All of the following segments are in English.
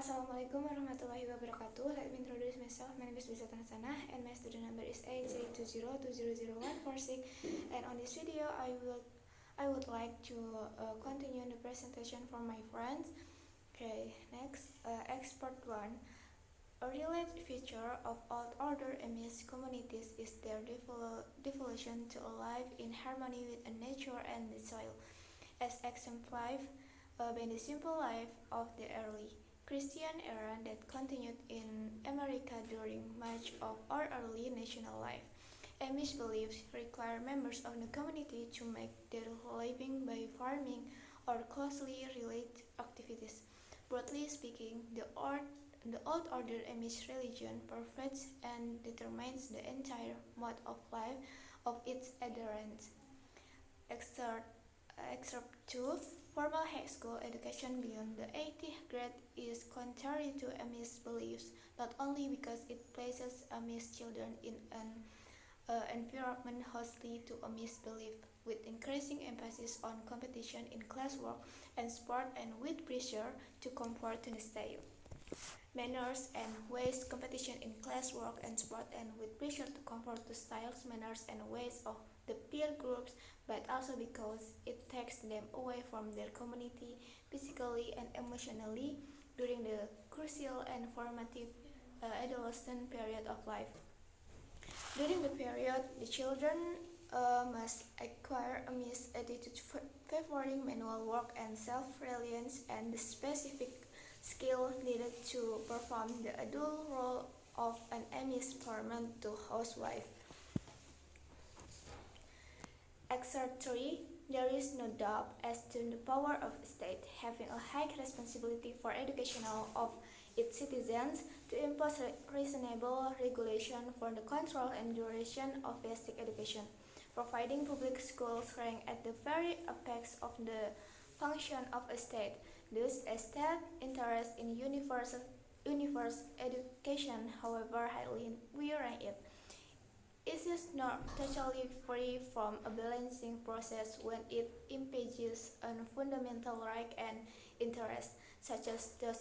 Assalamualaikum warahmatullahi wabarakatuh. Let me introduce myself. My name is Lisa Tanasana and my student number is 83202000146. And on this video, I would like to continue the presentation for my friends. Okay, next, expert 1. A related feature of old order Amish communities is their devotion to a life in harmony with nature and the soil, as exemplified by the simple life of the early Christian era that continued in America during much of our early national life. Amish beliefs require members of the community to make their living by farming or closely related activities. Broadly speaking, the old order Amish religion pervades and determines the entire mode of life of its adherents. Excerpt 2. Formal high school education beyond the 80th grade is contrary to Amish beliefs, not only because it places Amish children in an environment hostile to Amish belief, with increasing emphasis on competition in classwork and sport and with pressure to conform to the style, manners and ways, competition in classwork and sport and with pressure to conform to styles, manners and ways of the peer groups, but also because it takes them away from their community physically and emotionally during the crucial and formative adolescent period of life. During the period, the children must acquire a Amish attitude favoring manual work and self-reliance and the specific skill needed to perform the adult role of an Amish farmer to housewife. Excerpt 3. There is no doubt as to the power of a state having a high responsibility for education of its citizens to impose reasonable regulation for the control and duration of basic education. Providing public schools rank at the very apex of the function of a state. Thus, a state interest in universal education, however highly we rank it, is not totally free from a balancing process when it impinges on fundamental rights and interests, such as those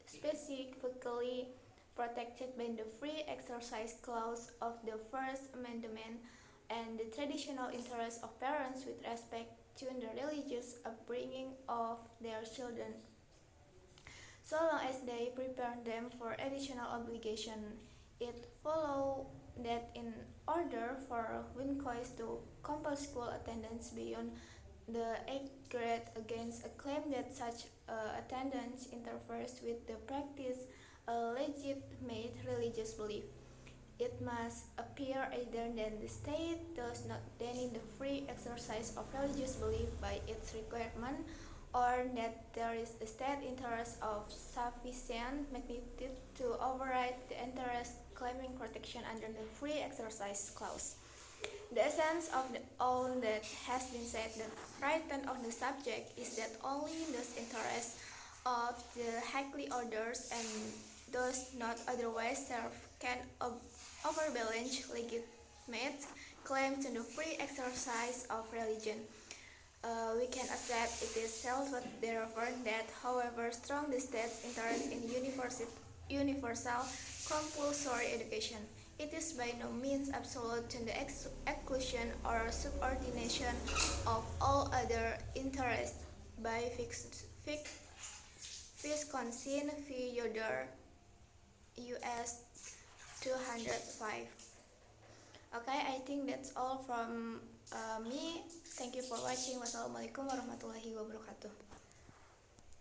specifically protected by the Free Exercise Clause of the First Amendment and the traditional interests of parents with respect to the religious upbringing of their children, so long as they prepare them for additional obligation. It follows that in order for Wincois to compel school attendance beyond the 8th grade against a claim that such attendance interferes with the practice a legitimate religious belief, it must appear either that the state does not deny the free exercise of religious belief by its requirement, or that there is a state interest of sufficient magnitude to override the interest claiming protection under the Free Exercise Clause. The essence of all that has been said, the written of the subject, is that only those interests of the highly orders and those not otherwise served can overbalance legitimate claim to the free exercise of religion. We can accept it is self-therefore that, however strong the state's interest in universal compulsory education, it is by no means absolute to the exclusion or subordination of all other interests. By Wisconsin v. Yoder, U.S. 205. Okay, I think that's all from me. Thank you for watching. Wassalamualaikum warahmatullahi wabarakatuh.